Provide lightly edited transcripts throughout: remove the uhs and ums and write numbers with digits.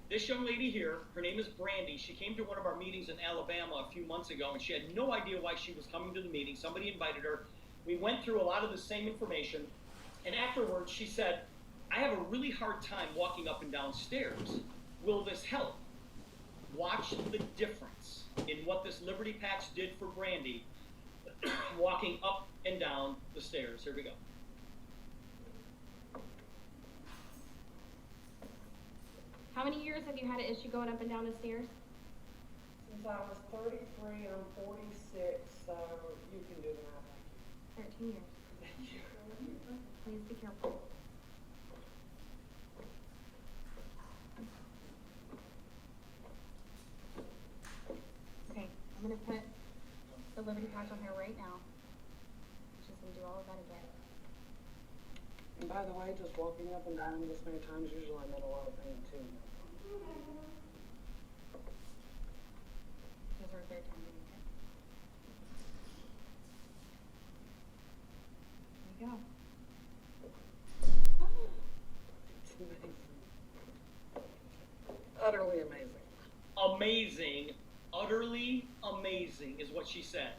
This young lady here, her name is Brandy. She came to one of our meetings in Alabama a few months ago, and she had no idea why she was coming to the meeting. Somebody invited her. We went through a lot of the same information, and afterwards she said, I have a really hard time walking up and down stairs. Will this help? Watch the difference in what this Liberty Patch did for Brandy walking up and down the stairs. Here we go. How many years have you had an issue going up and down the stairs? Since I was 33 and I'm 46, so you can do the math. 13 years. Thank you. Please be careful. Okay, I'm going to put the Liberty Patch on here right now. Just going to do all of that again. And by the way, just walking up and down this many times, usually I'm in a lot of pain too. This is our third time doing it. There we go. It's amazing. Utterly amazing. Amazing, utterly amazing is what she said.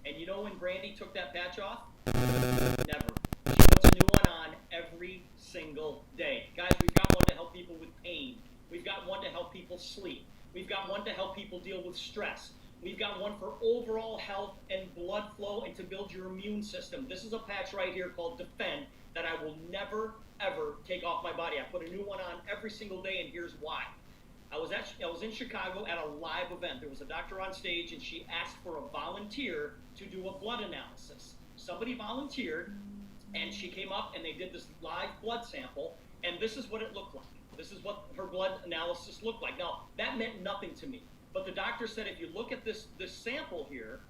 And you know when Brandy took that patch off? Never. She puts a new one on every single day. Guys, we've got one to help people with pain. We've got one to help people sleep. We've got one to help people deal with stress. We've got one for overall health and blood flow and to build your immune system. This is a patch right here called Defend that I will never, ever take off my body. I put a new one on every single day, and here's why. I was in Chicago at a live event. There was a doctor on stage, and she asked for a volunteer to do a blood analysis. Somebody volunteered, and she came up, and they did this live blood sample, and this is what it looked like. This is what her blood analysis looked like. Now, that meant nothing to me, but the doctor said if you look at this sample here,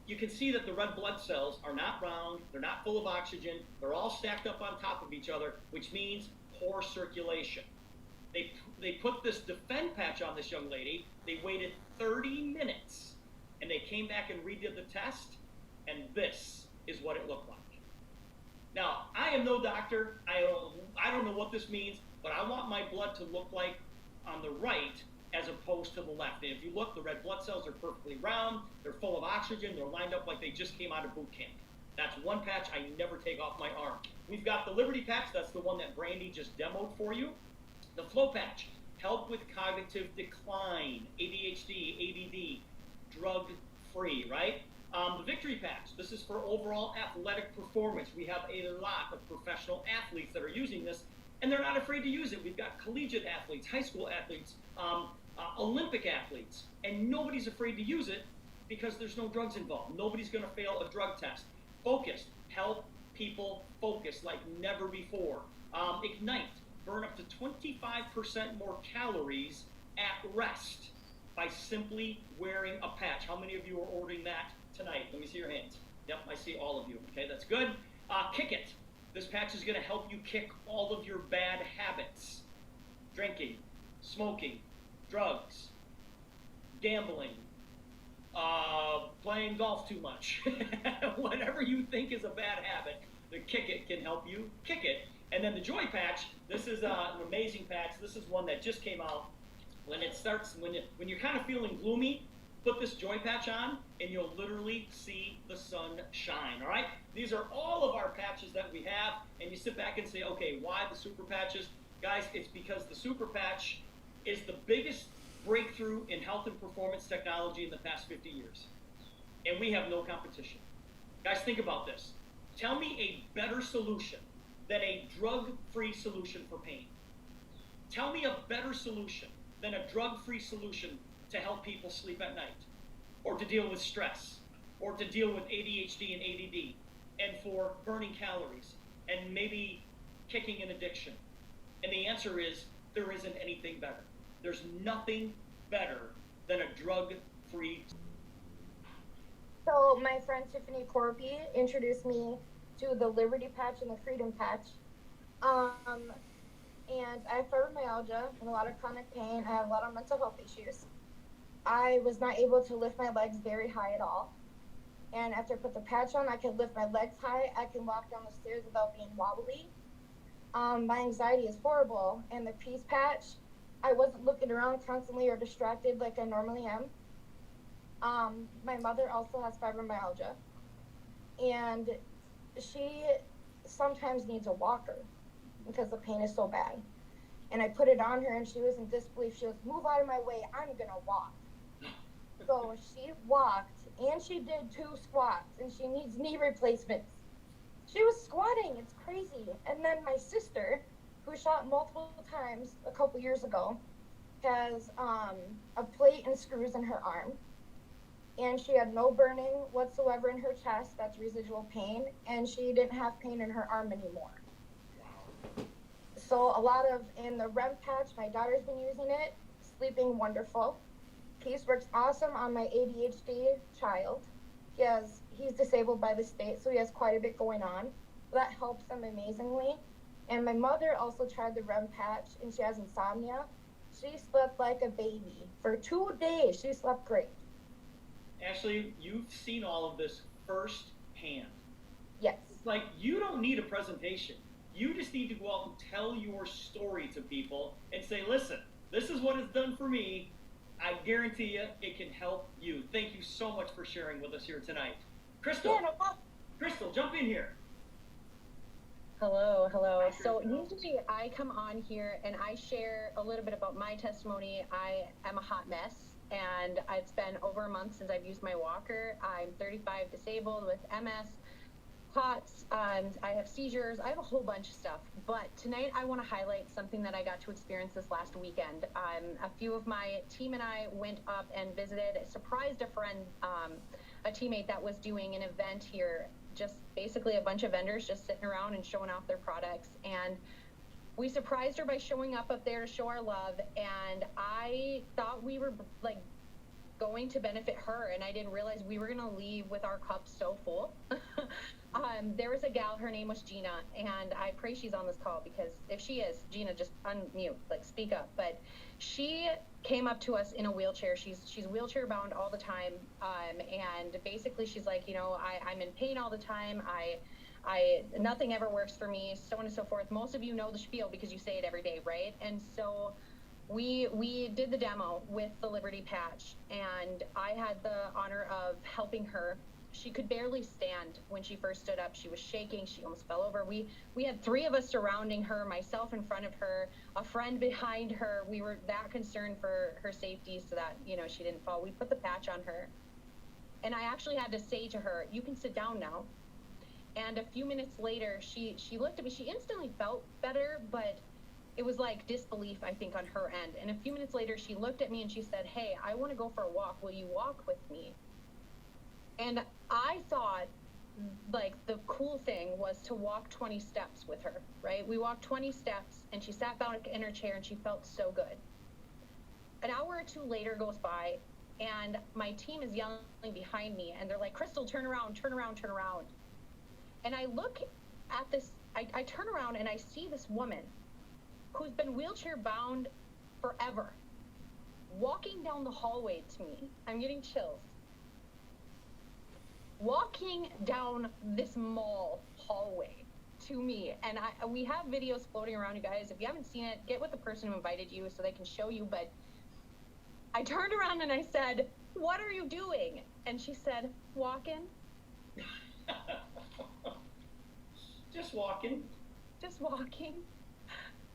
you can see that the red blood cells are not round, they're not full of oxygen, they're all stacked up on top of each other, which means poor circulation. They put this Defend patch on this young lady. They waited 30 minutes, and they came back and redid the test, and this is what it looked like. Now, I am no doctor. I don't know what this means, but I want my blood to look like on the right as opposed to the left. And if you look, the red blood cells are perfectly round. They're full of oxygen. They're lined up like they just came out of boot camp. That's one patch I never take off my arm. We've got the Liberty Patch. That's the one that Brandy just demoed for you. The Flow Patch, help with cognitive decline, ADHD, ADD, drug-free, right? The Victory Patch, this is for overall athletic performance. We have a lot of professional athletes that are using this, and they're not afraid to use it. We've got collegiate athletes, high school athletes, Olympic athletes, and nobody's afraid to use it because there's no drugs involved. Nobody's going to fail a drug test. Focus, help people focus like never before. Ignite, burn up to 25% more calories at rest by simply wearing a patch. How many of you are ordering that tonight? Let me see your hands. Yep, I see all of you. Okay, that's good. Kick it. This patch is going to help you kick all of your bad habits. Drinking, smoking, drugs, gambling, playing golf too much. Whatever you think is a bad habit, the Kick It can help you kick it. And then the Joy Patch, this is an amazing patch. This is one that just came out. When you're kind of feeling gloomy, put this Joy Patch on, and you'll literally see the sun shine, all right? These are all of our patches that we have, and you sit back and say, okay, why the Super Patches? Guys, it's because the Super Patch is the biggest breakthrough in health and performance technology in the past 50 years, and we have no competition. Guys, think about this. Tell me a better solution than a drug-free solution for pain. Tell me a better solution than a drug-free solution to help people sleep at night, or to deal with stress, or to deal with ADHD and ADD, and for burning calories, and maybe kicking an addiction. And the answer is, there isn't anything better. There's nothing better than a drug-free. So my friend Tiffany Corby introduced me to the Liberty Patch and the Freedom Patch. And I have fibromyalgia and a lot of chronic pain. I have a lot of mental health issues. I was not able to lift my legs very high at all. And after I put the patch on, I can lift my legs high. I can walk down the stairs without being wobbly. My anxiety is horrible. And the Peace Patch, I wasn't looking around constantly or distracted like I normally am. My mother also has fibromyalgia, and she sometimes needs a walker because the pain is so bad. And I put it on her, and she was in disbelief. She goes, "Move out of my way, I'm gonna walk." So she walked, and she did 2 squats, and she needs knee replacements. She was squatting, it's crazy. And then my sister, who shot multiple times a couple years ago, has a plate and screws in her arm. And she had no burning whatsoever in her chest, that's residual pain, and she didn't have pain in her arm anymore. So in the REM patch, my daughter's been using it, sleeping wonderful. Peace works awesome on my ADHD child. He's disabled by the state, so he has quite a bit going on. That helps him amazingly. And my mother also tried the REM patch, and she has insomnia. She slept like a baby. For 2 days, she slept great. Ashley, you've seen all of this firsthand. Yes. Like, you don't need a presentation. You just need to go out and tell your story to people and say, listen, this is what it's done for me. I guarantee you it can help you. Thank you so much for sharing with us here tonight. Crystal, Yeah, no problem. Crystal, jump in here. Hello. So usually I come on here and I share a little bit about my testimony. I am a hot mess, and it's been over a month since I've used my walker. I'm 35, disabled with MS, POTS, I have seizures. I have a whole bunch of stuff. But tonight I want to highlight something that I got to experience this last weekend. A few of my team and I went up and visited, surprised a friend, a teammate that was doing an event here, just basically a bunch of vendors just sitting around and showing off their products. And we surprised her by showing up there to show our love. And I thought we were like going to benefit her, and I didn't realize we were going to leave with our cups so full. There was a gal, her name was Gina, and I pray she's on this call, because if she is, Gina, just unmute, like speak up. But she came up to us in a wheelchair. She's wheelchair bound all the time, and basically she's like, I'm in pain all the time. I nothing ever works for me, so on and so forth. Most of you know the spiel because you say it every day, right? And so we did the demo with the Liberty patch, and I had the honor of helping her. She could barely stand when she first stood up. She was shaking. She almost fell over. We had 3 of us surrounding her, myself in front of her, a friend behind her. We were that concerned for her safety so that, she didn't fall. We put the patch on her, and I actually had to say to her, "You can sit down now." And a few minutes later, she looked at me. She instantly felt better, but it was like disbelief, I think, on her end. And a few minutes later, she looked at me and she said, "Hey, I want to go for a walk. Will you walk with me?" And I thought, like, the cool thing was to walk 20 steps with her, right? We walked 20 steps, and she sat back in her chair, and she felt so good. An hour or 2 later goes by, and my team is yelling behind me, and they're like, "Crystal, turn around, turn around, turn around." And I look at this, I turn around, and I see this woman who's been wheelchair bound forever, walking down the hallway to me. I'm getting chills. Walking down this mall hallway to me. And we have videos floating around, you guys. If you haven't seen it, get with the person who invited you so they can show you. But I turned around and I said, "What are you doing?" And she said, "Walking." Just walking. Just walking.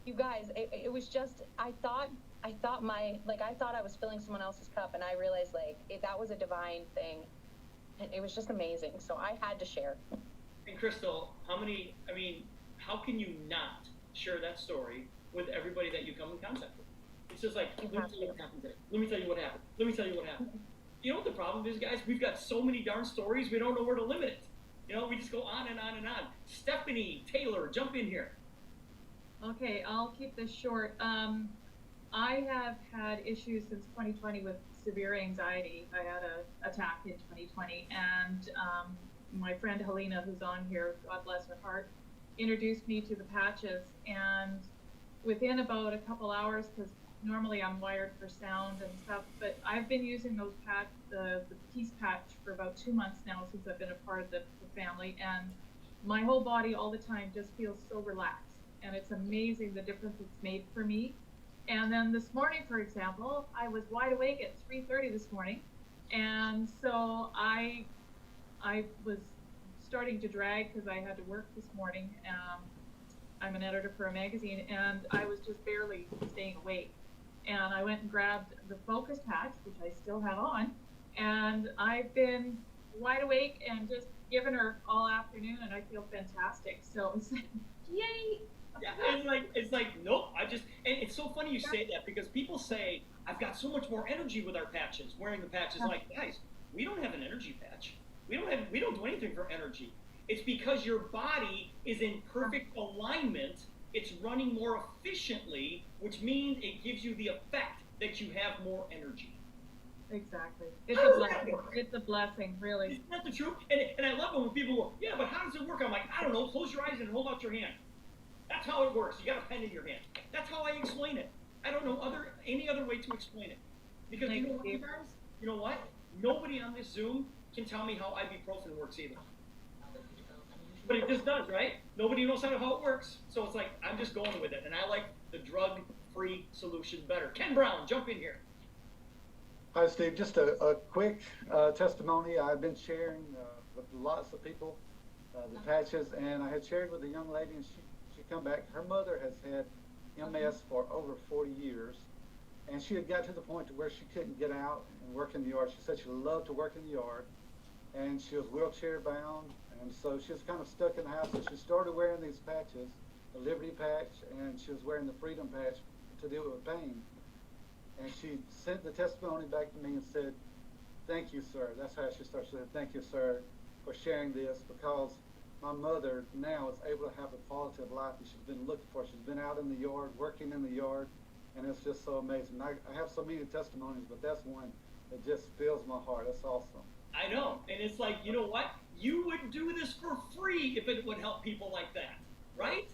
You guys, it was just, I thought I was filling someone else's cup, and I realized that was a divine thing. And it was just amazing. So I had to share. And Crystal, how can you not share that story with everybody that you come in contact with? It's just like, let me tell you what happened today. Let me tell you what happened. Let me tell you what happened. You know what the problem is, guys? We've got so many darn stories, we don't know where to limit it. We just go on and on and on. Stephanie Taylor, jump in here. Okay, I'll keep this short. I have had issues since 2020 with severe anxiety. I had an attack in 2020, and my friend Helena, who's on here, God bless her heart, introduced me to the patches. And within about a couple hours, because normally I'm wired for sound and stuff, but I've been using those the Peace patch for about 2 months now since I've been a part of the family, and my whole body all the time just feels so relaxed. And it's amazing the difference it's made for me. And then this morning, for example, I was wide awake at 3:30 this morning, and so I was starting to drag because I had to work this morning. I'm an editor for a magazine, and I was just barely staying awake. And I went and grabbed the focus patch, which I still have on, and I've been wide awake and just given her all afternoon, and I feel fantastic. So it's like, yay! Yeah, it's like nope. And it's so funny you say that, because people say I've got so much more energy with our patches, wearing the patches. Like, guys, we don't have an energy patch. We don't do anything for energy. It's because your body is in perfect alignment. It's running more efficiently, which means it gives you the effect that you have more energy. Exactly. It's a blessing. It's a blessing, really. Isn't that the truth? And I love it when people go, yeah, but how does it work? I'm like, I don't know. Close your eyes and hold out your hand. That's how it works. You got a pen in your hand. That's how I explain it. I don't know any other way to explain it. Because you know what, you guys? You know what? Nobody on this Zoom can tell me how ibuprofen works either. But it just does, right? Nobody knows how it works. So it's like, I'm just going with it. And I like the drug-free solution better. Ken Brown, jump in here. Hi, Steve. Just a quick testimony. I've been sharing with lots of people the patches, and I had shared with a young lady, and she come back. Her mother has had MS for over 40 years, and she had got to the point to where she couldn't get out and work in the yard. She said she loved to work in the yard, and she was wheelchair bound, and so she was kind of stuck in the house. So she started wearing these patches, the Liberty patch, and she was wearing the Freedom patch to deal with pain. And she sent the testimony back to me and said, "Thank you, sir." That's how she started. She said, "Thank you, sir, for sharing this, because my mother now is able to have a quality of life that she's been looking for. She's been out in the yard, working in the yard, and it's just so amazing." I have so many testimonies, but that's one that just fills my heart. That's awesome. I know. And it's like, you know what? You would do this for free if it would help people like that, right?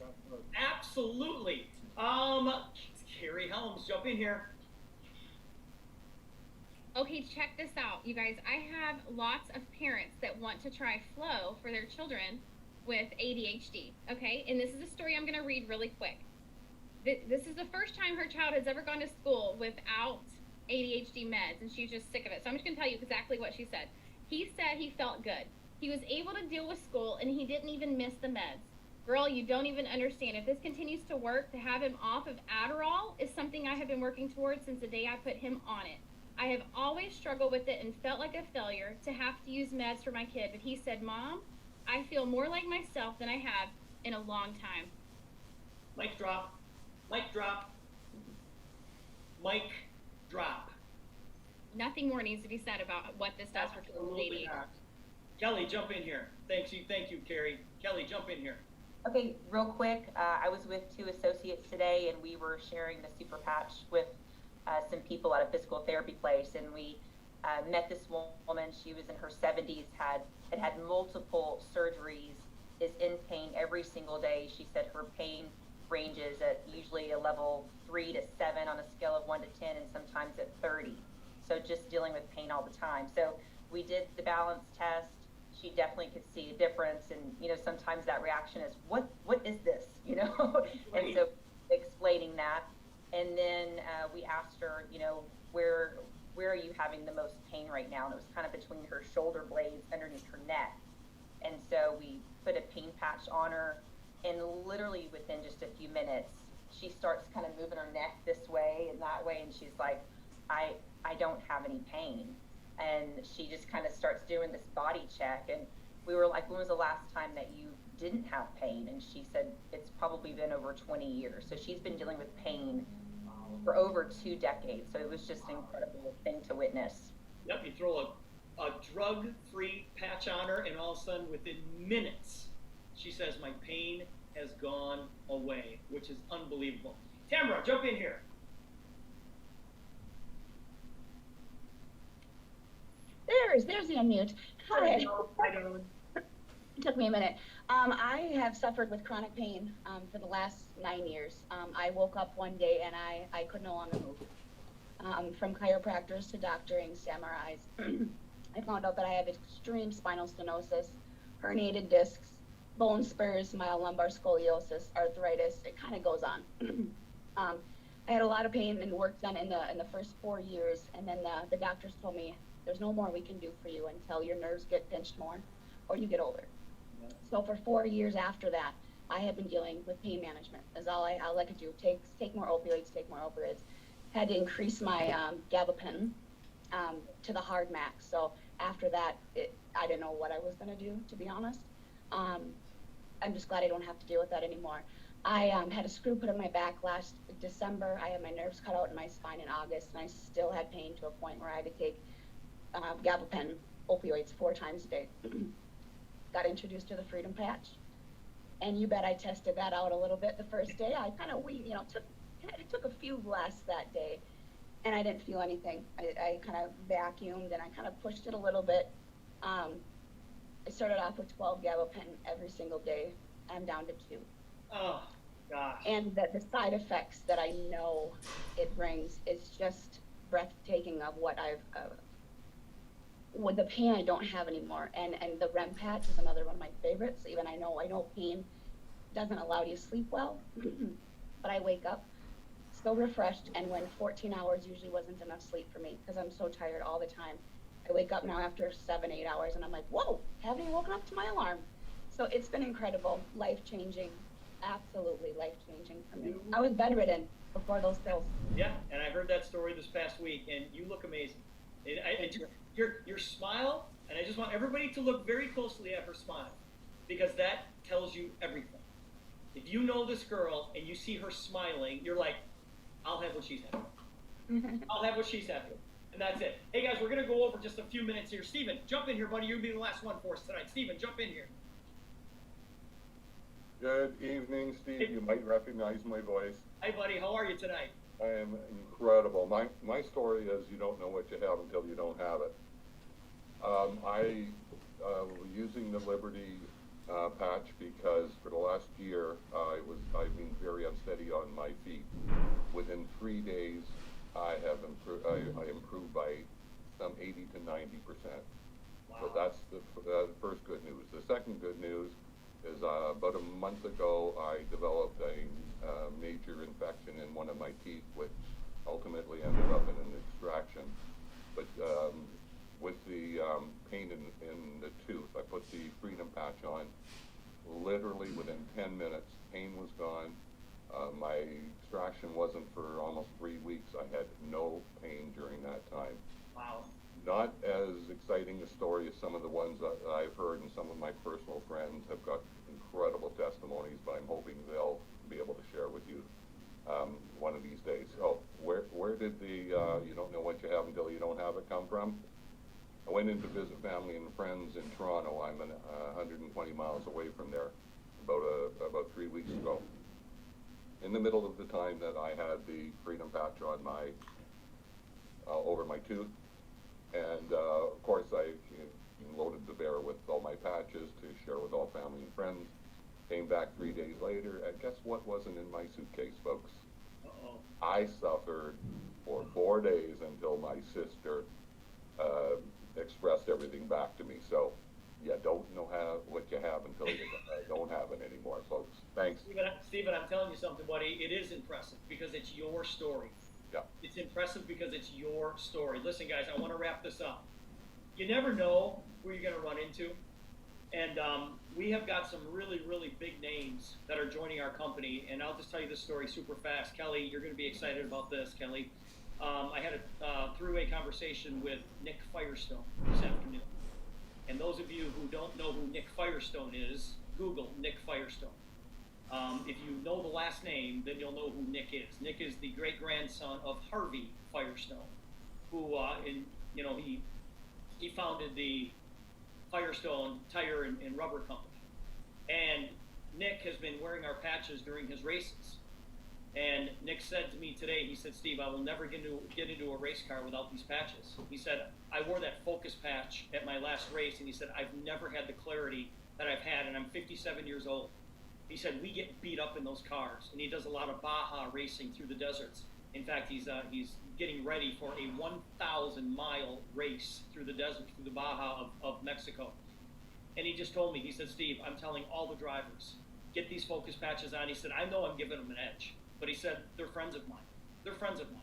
Absolutely. Carrie Helms, jump in here. Okay, check this out, you guys. I have lots of parents that want to try Flow for their children with ADHD, okay? And this is a story I'm going to read really quick. This is the first time her child has ever gone to school without ADHD meds, and she's just sick of it. So I'm just going to tell you exactly what she said. He said he felt good. He was able to deal with school, and he didn't even miss the meds. Girl, you don't even understand. If this continues to work, to have him off of Adderall is something I have been working towards since the day I put him on it. I have always struggled with it and felt like a failure to have to use meds for my kid. But he said, "Mom, I feel more like myself than I have in a long time." Mic drop. Mic drop. Mic drop. Nothing more needs to be said about what this does for children with ADHD. Kelly, jump in here. Thank you, Carrie. Kelly, jump in here. Okay, real quick, I was with 2 associates today, and we were sharing the SuperPatch with some people at a physical therapy place, and we met this woman. She was in her 70s, had multiple surgeries, is in pain every single day. She said her pain ranges at usually a level 3 to 7 on a scale of 1 to 10, and sometimes at 30. So just dealing with pain all the time. So we did the balance test. She definitely could see a difference, and sometimes that reaction is, what is this, and so explaining that. And then we asked her, where are you having the most pain right now? And it was kind of between her shoulder blades underneath her neck. And so we put a pain patch on her, and literally within just a few minutes, she starts kind of moving her neck this way and that way, and she's like, I don't have any pain. And she just kind of starts doing this body check, and we were like, when was the last time that you didn't have pain? And she said it's probably been over 20 years. So she's been dealing with pain for over 2 decades. So it was just an incredible thing to witness. Yep, you throw a drug-free patch on her, and all of a sudden, within minutes, she says, my pain has gone away, which is unbelievable. Tamara, jump in here. There's the unmute. Hi. I know. It took me a minute. I have suffered with chronic pain for the last 9 years. I woke up one day and I could no longer move. From chiropractors to doctorings to MRIs. I found out that I have extreme spinal stenosis, herniated discs, bone spurs, mild lumbar scoliosis, arthritis. It kind of goes on. I had a lot of pain and work done in the first 4 years, and then the doctors told me there's no more we can do for you until your nerves get pinched more or you get older. Yeah. So for 4 years after that, I have been dealing with pain management. That's all I could do. Take more opioids, take more opioids. Had to increase my gabapentin to the hard max. So after that, I didn't know what I was going to do, to be honest. I'm just glad I don't have to deal with that anymore. I had a screw put in my back last December. I had my nerves cut out in my spine in August, and I still had pain to a point where I had to take gabapentin opioids 4 times a day. Got introduced to the Freedom Patch, and you bet I tested that out a little bit the first day. I kind of took a few blasts that day, and I didn't feel anything. I kind of vacuumed and I kind of pushed it a little bit. I started off with 12 gabapentin every single day. I'm down to 2. Oh, gosh. And the side effects that I know it brings is just breathtaking of what with the pain I don't have anymore. And the REM patch is another one of my favorites. Even I know pain doesn't allow you to sleep well, but I wake up so refreshed, and when 14 hours usually wasn't enough sleep for me because I'm so tired all the time. I wake up now after 7-8 hours and I'm like, whoa, haven't even woken up to my alarm. So it's been incredible, life-changing, absolutely life-changing for me. I was bedridden before those pills. Yeah, and I heard that story this past week, and you look amazing. Your smile, and I just want everybody to look very closely at her smile, because that tells you everything. If you know this girl and you see her smiling, you're like, I'll have what she's having. I'll have what she's having. And that's it. Hey guys, we're going to go over just a few minutes here. Steven, jump in here, buddy. You'll be the last one for us tonight. Steven, jump in here. Good evening, Steve. You might recognize my voice. Hi, buddy. How are you tonight? I am incredible. My story is you don't know what you have until you don't have it. I was using the Liberty patch because for the last year I've been very unsteady on my feet. Within 3 days, I improved by some 80 to 90%. Wow. So that's the first good news. The second good news is about a month ago I developed a major infection in one of my teeth, which ultimately ended up in an extraction. But with the pain in the tooth, I put the Freedom Patch on. Literally within 10 minutes, pain was gone. My extraction wasn't for almost 3 weeks. I had no pain during that time. Wow. Not as exciting a story as some of the ones that I've heard, and some of my personal friends have got incredible testimonies, but I'm hoping they'll be able to share with you one of these days. Oh, where did the you don't know what you have until you don't have it come from? I went in to visit family and friends in Toronto. I'm 120 miles away from there, about 3 weeks ago. In the middle of the time that I had the Freedom Patch on my over my tooth, and of course I loaded the bear with all my patches to share with all family and friends. Came back 3 days later, and guess what wasn't in my suitcase, folks? Uh-oh. I suffered for 4 days until my sister expressed everything back to me. So, you don't know what you have until you don't have it anymore, folks. Thanks. Steven, I'm telling you something, buddy. It is impressive because it's your story. Yeah. It's impressive because it's your story. Listen, guys, I want to wrap this up. You never know who you're going to run into. And we have got some really, really big names that are joining our company. And I'll just tell you this story super fast. Kelly, you're going to be excited about this, Kelly. I had a three-way conversation with Nick Firestone this afternoon. And those of you who don't know who Nick Firestone is, Google Nick Firestone. If you know the last name, then you'll know who Nick is. Nick is the great-grandson of Harvey Firestone, who, he founded the Firestone Tire and Rubber Company. And Nick has been wearing our patches during his races. And Nick said to me today, he said, Steve, I will never get into a race car without these patches. He said, I wore that Focus patch at my last race, and he said, I've never had the clarity that I've had, and I'm 57 years old. He said, we get beat up in those cars, and he does a lot of Baja racing through the deserts. In fact, he's getting ready for a 1,000-mile race through the desert, through the Baja of Mexico. And he just told me, he said, Steve, I'm telling all the drivers, get these Focus patches on. He said, I know I'm giving them an edge. But he said, they're friends of mine. They're friends of mine.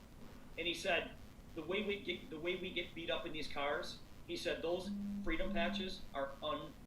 And he said, the way we get beat up in these cars, he said those freedom patches are